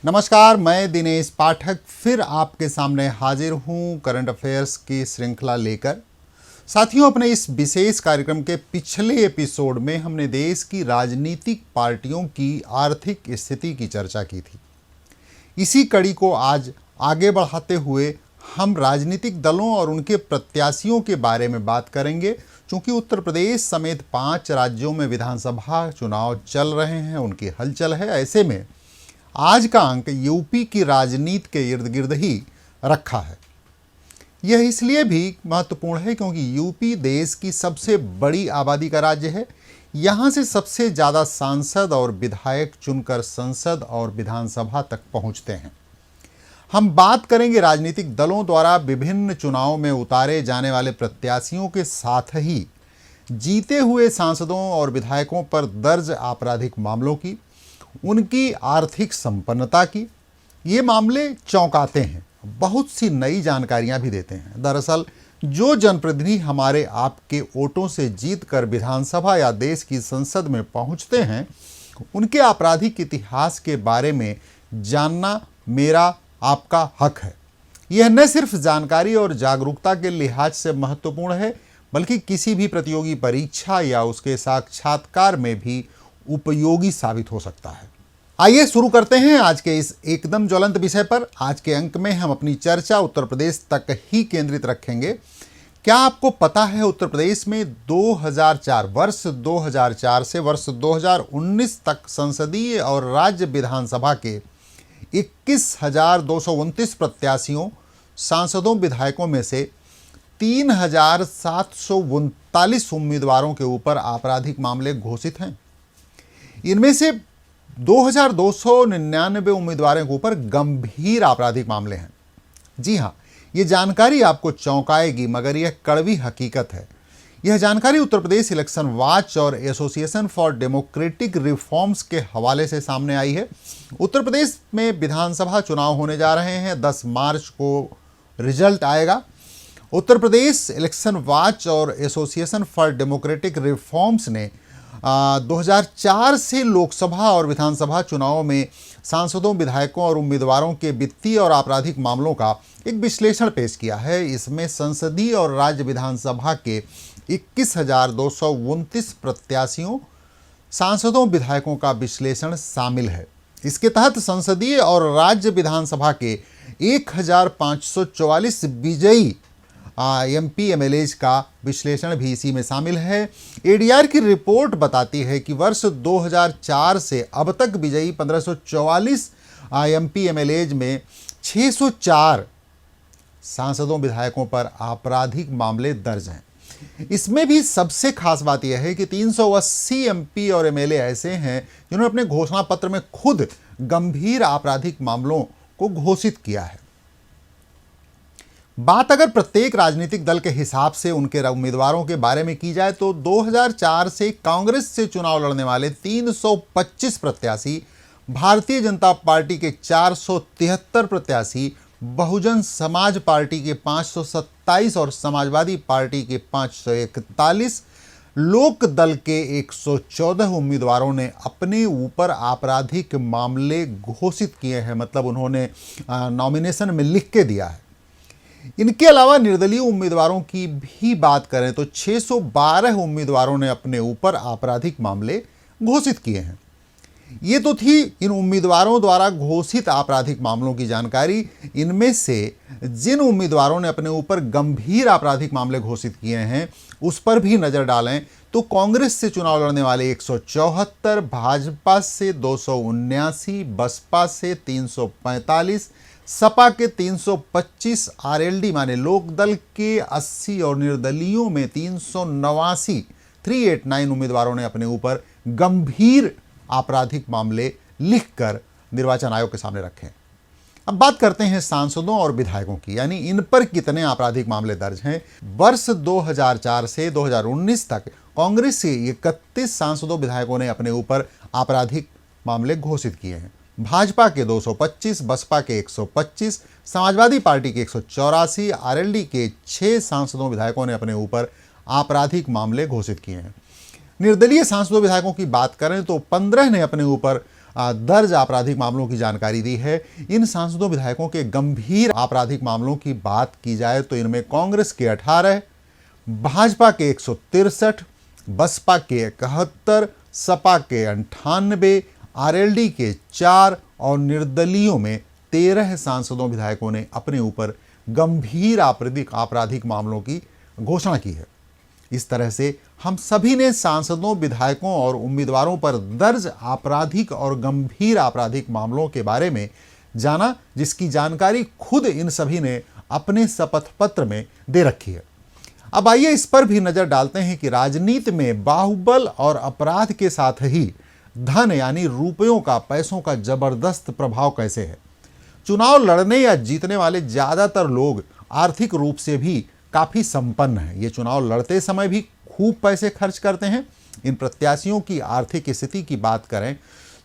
नमस्कार, मैं दिनेश पाठक फिर आपके सामने हाजिर हूं करंट अफेयर्स की श्रृंखला लेकर। साथियों, अपने इस विशेष कार्यक्रम के पिछले एपिसोड में हमने देश की राजनीतिक पार्टियों की आर्थिक स्थिति की चर्चा की थी। इसी कड़ी को आज आगे बढ़ाते हुए हम राजनीतिक दलों और उनके प्रत्याशियों के बारे में बात करेंगे। चूंकि उत्तर प्रदेश समेत 5 राज्यों में विधानसभा चुनाव चल रहे हैं, उनकी हलचल है, ऐसे में आज का अंक यूपी की राजनीति के इर्द गिर्द ही रखा है। यह इसलिए भी महत्वपूर्ण है क्योंकि यूपी देश की सबसे बड़ी आबादी का राज्य है। यहाँ से सबसे ज़्यादा सांसद और विधायक चुनकर संसद और विधानसभा तक पहुँचते हैं। हम बात करेंगे राजनीतिक दलों द्वारा विभिन्न चुनावों में उतारे जाने वाले प्रत्याशियों के साथ ही जीते हुए सांसदों और विधायकों पर दर्ज आपराधिक मामलों की, उनकी आर्थिक संपन्नता की। ये मामले चौंकाते हैं, बहुत सी नई जानकारियां भी देते हैं। दरअसल जो जनप्रतिनिधि हमारे आपके वोटों से जीतकर विधानसभा या देश की संसद में पहुंचते हैं, उनके आपराधिक इतिहास के बारे में जानना मेरा आपका हक है। यह न सिर्फ जानकारी और जागरूकता के लिहाज से महत्वपूर्ण है, बल्कि किसी भी प्रतियोगी परीक्षा या उसके साक्षात्कार में भी उपयोगी साबित हो सकता है। आइए शुरू करते हैं आज के इस एकदम ज्वलंत विषय पर। आज के अंक में हम अपनी चर्चा उत्तर प्रदेश तक ही केंद्रित रखेंगे। क्या आपको पता है उत्तर प्रदेश में 2004 से वर्ष 2019 तक संसदीय और राज्य विधानसभा के 21,229 प्रत्याशियों, सांसदों, विधायकों में से 3,739 उम्मीदवारों के ऊपर आपराधिक मामले घोषित हैं। इनमें से 2,299 उम्मीदवारों के ऊपर गंभीर आपराधिक मामले हैं। जी हां, यह जानकारी आपको चौंकाएगी, मगर यह कड़वी हकीकत है। यह जानकारी उत्तर प्रदेश इलेक्शन वॉच और एसोसिएशन फॉर डेमोक्रेटिक रिफॉर्म्स के हवाले से सामने आई है। उत्तर प्रदेश में विधानसभा चुनाव होने जा रहे हैं। 10 मार्च को रिजल्ट आएगा। उत्तर प्रदेश इलेक्शन वॉच और एसोसिएशन फॉर डेमोक्रेटिक रिफॉर्म्स ने 2004 से लोकसभा और विधानसभा चुनावों में सांसदों, विधायकों और उम्मीदवारों के वित्तीय और आपराधिक मामलों का एक विश्लेषण पेश किया है। इसमें संसदीय और राज्य विधानसभा के 21,229 प्रत्याशियों, सांसदों, विधायकों का विश्लेषण शामिल है। इसके तहत संसदीय और राज्य विधानसभा के 1,544 विजयी MP MLAs का विश्लेषण भी इसी में शामिल है। ADR की रिपोर्ट बताती है कि वर्ष 2004 से अब तक विजयी 1544 MP MLAs में 604 सांसदों, विधायकों पर आपराधिक मामले दर्ज हैं। इसमें भी सबसे खास बात यह है कि 380 MP और MLA ऐसे हैं जिन्होंने अपने घोषणा पत्र में खुद गंभीर आपराधिक मामलों को घोषित किया है। बात अगर प्रत्येक राजनीतिक दल के हिसाब से उनके उम्मीदवारों के बारे में की जाए तो 2004 से कांग्रेस से चुनाव लड़ने वाले 325 प्रत्याशी, भारतीय जनता पार्टी के 473 प्रत्याशी, बहुजन समाज पार्टी के 527 और समाजवादी पार्टी के 541, लोक दल के 114 उम्मीदवारों ने अपने ऊपर आपराधिक मामले घोषित किए हैं। मतलब उन्होंने नॉमिनेशन में लिख के दिया है। इनके अलावा निर्दलीय उम्मीदवारों की भी बात करें तो 612 उम्मीदवारों ने अपने ऊपर आपराधिक मामले घोषित किए हैं। ये तो थी इन उम्मीदवारों द्वारा घोषित आपराधिक मामलों की जानकारी। इनमें से जिन उम्मीदवारों ने अपने ऊपर गंभीर आपराधिक मामले घोषित किए हैं उस पर भी नजर डालें तो कांग्रेस से चुनाव लड़ने वाले 174, भाजपा से 279, बसपा से 345, सपा के 325, RLD माने लोकदल के 80 और निर्दलीयों में 389 उम्मीदवारों ने अपने ऊपर गंभीर आपराधिक मामले लिखकर निर्वाचन आयोग के सामने रखे। अब बात करते हैं सांसदों और विधायकों की, यानी इन पर कितने आपराधिक मामले दर्ज हैं। वर्ष 2004 से 2019 तक कांग्रेस के 31 सांसदों, विधायकों ने अपने ऊपर आपराधिक मामले घोषित किए हैं। भाजपा के 225, बसपा के 125, समाजवादी पार्टी के 184, RLD के 6 सांसदों, विधायकों ने अपने ऊपर आपराधिक मामले घोषित किए हैं। निर्दलीय सांसदों, विधायकों की बात करें तो 15 ने अपने ऊपर दर्ज आपराधिक मामलों की जानकारी दी है। इन सांसदों विधायकों के गंभीर आपराधिक मामलों की बात की जाए तो इनमें कांग्रेस के 18, भाजपा के 163, बसपा के 71, सपा के 98, आरएलडी के 4 और निर्दलीयों में 13 सांसदों विधायकों ने अपने ऊपर गंभीर आपराधिक मामलों की घोषणा की है। इस तरह से हम सभी ने सांसदों, विधायकों और उम्मीदवारों पर दर्ज आपराधिक और गंभीर आपराधिक मामलों के बारे में जाना, जिसकी जानकारी खुद इन सभी ने अपने शपथ पत्र में दे रखी है। अब आइए इस पर भी नजर डालते हैं कि राजनीति में बाहुबल और अपराध के साथ ही धन यानी रुपयों का, पैसों का जबरदस्त प्रभाव कैसे है। चुनाव लड़ने या जीतने वाले ज्यादातर लोग आर्थिक रूप से भी काफी संपन्न हैं। ये चुनाव लड़ते समय भी खूब पैसे खर्च करते हैं। इन प्रत्याशियों की आर्थिक स्थिति की बात करें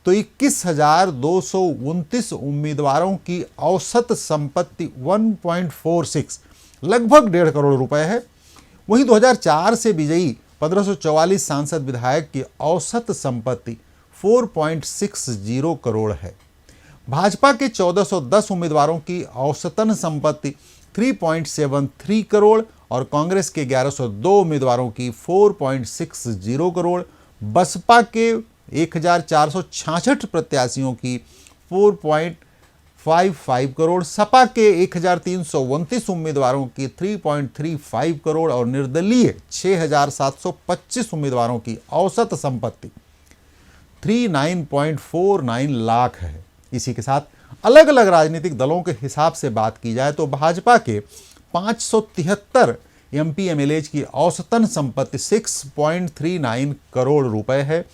तो 21,229 उम्मीदवारों की औसत संपत्ति 1.46 लगभग 1.5 करोड़ रुपए है। वहीं 2004 से विजयी 1544 सांसद विधायक की औसत संपत्ति 4.60 करोड़ है। भाजपा के 1410 उम्मीदवारों की औसतन संपत्ति 3.73 करोड़ और कांग्रेस के 1102 उम्मीदवारों की 4.60 करोड़, बसपा के 1466 प्रत्याशियों की 4.55 करोड़, सपा के 1329 उम्मीदवारों की 3.35 करोड़ और निर्दलीय 6725 उम्मीदवारों की औसत संपत्ति 39.49 लाख है। इसी के साथ अलग अलग राजनीतिक दलों के हिसाब से बात की जाए तो भाजपा के 573 एमपी एमएलए की औसतन संपत्ति 6.39 करोड़ रुपए है।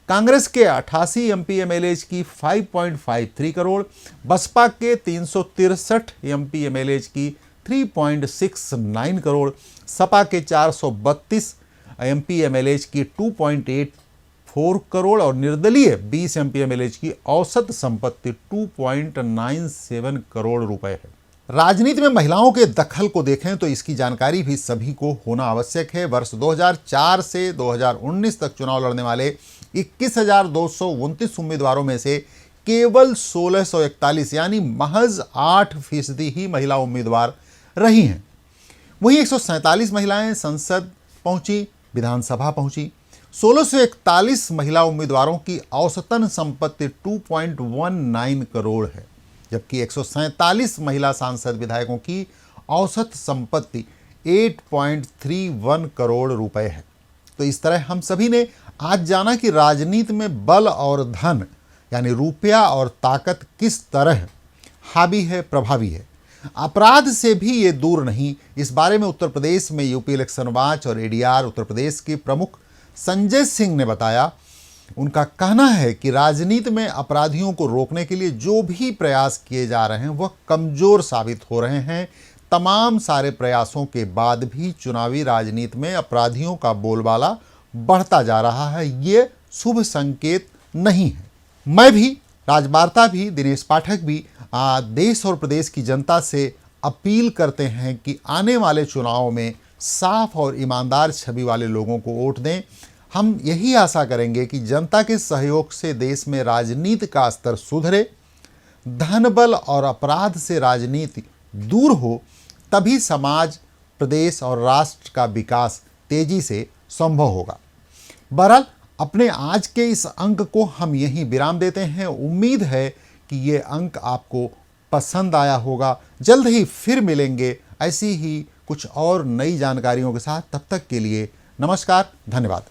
कांग्रेस के 88 एमपी एमएलए की 5.53 करोड़, बसपा के 363 एमपी एमएलए की 3.69 करोड़, सपा के 432 एमपी एमएलए की 2.84 करोड़ और निर्दलीय 20 एमपी एमएलए की औसत संपत्ति 2.97 करोड़ रुपए है। राजनीति में महिलाओं के दखल को देखें तो इसकी जानकारी भी सभी को होना आवश्यक है। वर्ष 2004 से 2019 तक चुनाव लड़ने वाले 21,229 उम्मीदवारों में से केवल 1641 यानी महज 8% ही महिला उम्मीदवार रही हैं। वहीं 147 महिलाएं संसद पहुंची, विधानसभा पहुंची। 1641 महिला उम्मीदवारों की औसतन संपत्ति 2.19 करोड़ है, जबकि 147 महिला सांसद विधायकों की औसत संपत्ति 8.31 करोड़ रुपए है। तो इस तरह हम सभी ने आज जाना कि राजनीति में बल और धन यानी रुपया और ताकत किस तरह हावी है, प्रभावी है। अपराध से भी ये दूर नहीं। इस बारे में उत्तर प्रदेश में यूपी इलेक्शन वॉच और एडीआर उत्तर प्रदेश के प्रमुख संजय सिंह ने बताया। उनका कहना है कि राजनीति में अपराधियों को रोकने के लिए जो भी प्रयास किए जा रहे हैं वह कमजोर साबित हो रहे हैं। तमाम सारे प्रयासों के बाद भी चुनावी राजनीति में अपराधियों का बोलबाला बढ़ता जा रहा है। ये शुभ संकेत नहीं है। मैं भी, राजवार्ता भी, दिनेश पाठक भी देश और प्रदेश की जनता से अपील करते हैं कि आने वाले चुनाव में साफ और ईमानदार छवि वाले लोगों को वोट दें। हम यही आशा करेंगे कि जनता के सहयोग से देश में राजनीति का स्तर सुधरे, धन बल और अपराध से राजनीति दूर हो, तभी समाज, प्रदेश और राष्ट्र का विकास तेजी से संभव होगा। बहरहाल अपने आज के इस अंक को हम यहीं विराम देते हैं। उम्मीद है कि ये अंक आपको पसंद आया होगा। जल्द ही फिर मिलेंगे ऐसी ही कुछ और नई जानकारियों के साथ। तब तक के लिए नमस्कार, धन्यवाद।